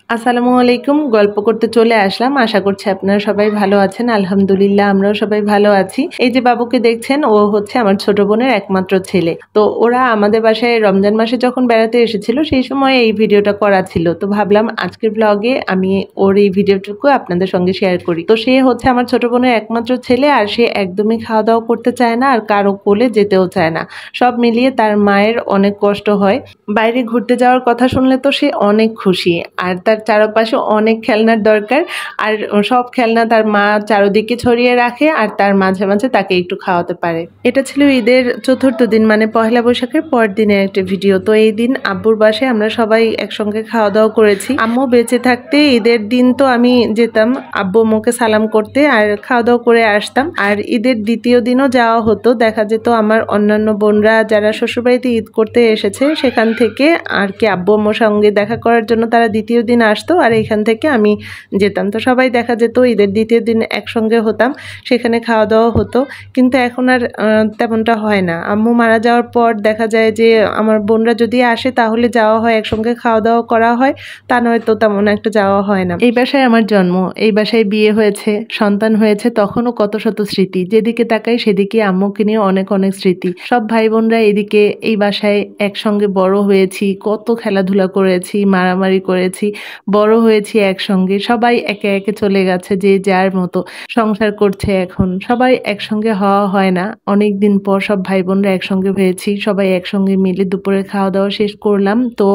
আসসালামু আলাইকুম। গল্প করতে চলে আসলাম। আশা করছি আপনারা সবাই ভালো আছেন। আলহামদুলিল্লাহ আমরাও সবাই ভালো আছি। এই যে বাবুকে দেখছেন ও হচ্ছে আমার ছোট বোনের একমাত্র ছেলে। তো ওরা আমাদের বাসায় রমজান মাসে যখন বেড়াতে এসেছিল সেই সময় এই ভিডিওটা করা ছিল। তো ভাবলাম আজকের ব্লগে আমি ওর এই ভিডিওটুকু আপনাদের সঙ্গে শেয়ার করি। তো সে হচ্ছে আমার ছোট বোনের একমাত্র ছেলে আর সে একদমই খাওয়া-দাওয়া করতে চায় না আর কারো কোলে যেতেও চায় না। সব মিলিয়ে তার মায়ের অনেক কষ্ট হয়। বাইরে ঘুরতে যাওয়ার কথা শুনলে তো সে অনেক খুশি। আর তার চারপাশে অনেক খেলনার দরকার। আর সব খেলনা তার মা চারদিকে ছড়িয়ে রাখে আর তার মাঝে, মাঝে তাকে একটু খাওয়াতে পারে। এটা ছিল ঈদের ৪র্থ দিন মানে পহেলা বৈশাখের পরদিনের একটা ভিডিও। তো এই দিন আব্বুর বাসায় আমরা সবাই একসঙ্গে খাওয়া-দাওয়া করেছি। আম্মু বেঁচে থাকতে ঈদের দিন তো আমি যেতাম আব্বু আম্মুকে সালাম করতে আর খাওয়া-দাওয়া করে আসতাম। আর ঈদের ২য় দিনও যাওয়া হতো। দেখা যেত আমার অন্যান্য বোনরা যারা শ্বশুরবাড়িতে ঈদ করতে এসেছে সেখান থেকে আর কি আব্বু আম্মুর সঙ্গে দেখা করার জন্য তারা ২য় দিন আসতো আর এইখান থেকে আমি যেতাম। তো সবাই দেখা যেত ঈদের ২য় দিন একসঙ্গে হতাম, সেখানে খাওয়া দাওয়া হতো। কিন্তু এখন আর তেমনটা হয় না। আম্মু মারা যাওয়ার পর দেখা যায় যে আমার বোনরা যদি আসে তাহলে যাওয়া হয়, একসঙ্গে খাওয়া দাওয়া করা হয়, তা নয়তো তেমন একটা যাওয়া হয় না। এই বাসায় আমার জন্ম, এই বাসায় বিয়ে হয়েছে, সন্তান হয়েছে, তখনও কত শত স্মৃতি। যেদিকে তাকাই সেদিকে আম্মুকে নিয়ে অনেক অনেক স্মৃতি। সব ভাই বোনরা এদিকে এই বাসায় একসঙ্গে বড় হয়েছি, কত খেলাধুলা করেছি, মারামারি করেছি, বড় হয়েছি একসঙ্গে। সবাই একে একে চলে গেছে যে যার মতো সংসার করছে এখন। সবাই একসঙ্গে হওয়া হয় না। অনেকদিন পর সব ভাই বোনরা একসঙ্গে হয়েছি। সবাই একসঙ্গে মিলে দুপুরে খাওয়া দাওয়া শেষ করলাম। তো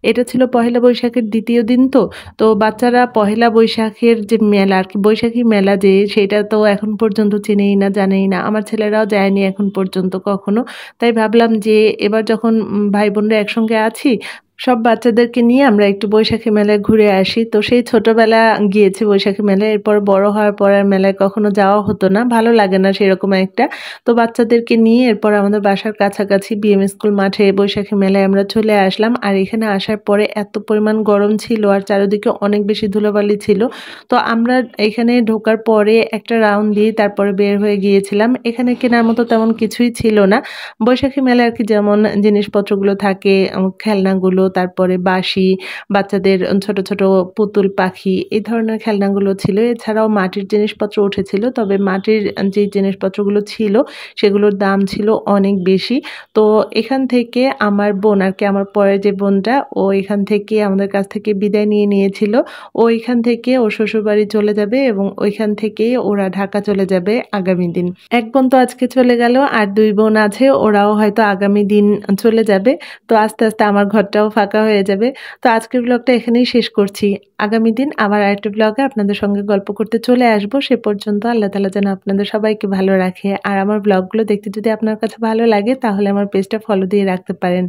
এটা ছিল পহেলা বৈশাখের ২য় দিন তো। তো বাচ্চারা পহেলা বৈশাখের যে মেলা আর কি বৈশাখী মেলা যে সেটা তো এখন পর্যন্ত চেনেই না, জানেই না। আমার ছেলেরাও যায়নি এখন পর্যন্ত কখনো। তাই ভাবলাম যে এবার যখন ভাই বোনরা একসঙ্গে আছি, সব বাচ্চাদেরকে নিয়ে আমরা একটু বৈশাখী মেলায় ঘুরে আসি। তো সেই ছোটবেলা গিয়েছি বৈশাখী মেলায়। এরপর বড় হওয়ার পর আর মেলায় কখনো যাওয়া হতো না। ভালো লাগে না সেরকম একটা। তো বাচ্চাদেরকে নিয়ে এরপর আমাদের বাসার কাছাকাছি বিএম স্কুল মাঠে বৈশাখী মেলায় আমরা চলে আসলাম। আর এখানে আসার পরে এত পরিমাণ গরম ছিল আর চারিদিকে অনেক বেশি ধুলোবালি ছিল। তো আমরা এখানে ঢোকার পরে একটা রাউন্ড দিয়ে তারপরে বের হয়ে গিয়েছিলাম। এখানে কেনার মতো তেমন কিছুই ছিল না। বৈশাখী মেলায় আরকি যেমন জিনিসপত্রগুলো থাকে, খেলনাগুলো, তারপরে বাঁশি, বাচ্চাদের ছোট, ছোট পুতুল পাখি এই ধরনের খেলনাগুলো ছিল। এছাড়াও মাটির জিনিসপত্র উঠেছিল। তবে মাটির যে জিনিসপত্রগুলো ছিল সেগুলোর দাম ছিল অনেক বেশি। তো এখান থেকে আমার বোন আরকি আমার পরের যে বোনটা ও এখান থেকে আমাদের কাছ থেকে বিদায় নিয়ে নিয়েছিল। ও এখান থেকে ওর শ্বশুরবাড়ি চলে যাবে এবং ওইখান থেকেই ওরা ঢাকা চলে যাবে আগামী দিন। এক বোন তো আজকে চলে গেল আর ২ বোন আছে, ওরাও হয়তো আগামী দিন চলে যাবে। তো আস্তে, আস্তে আমার ঘরটাও ফাঁকা হয়ে যাবে। তো আজকের ব্লগটা এখানেই শেষ করছি। আগামী দিন আবার আরেকটা ব্লগে আপনাদের সঙ্গে গল্প করতে চলে আসবো। সে পর্যন্ত আল্লাহ তাআলা যেন আপনাদের সবাইকে ভালো রাখে। আর আমার ব্লগগুলো দেখতে যদি আপনার কাছে ভালো লাগে তাহলে আমার পেজটা ফলো দিয়ে রাখতে পারেন।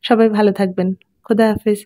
সবাই ভালো থাকবেন। খোদা হাফেজ।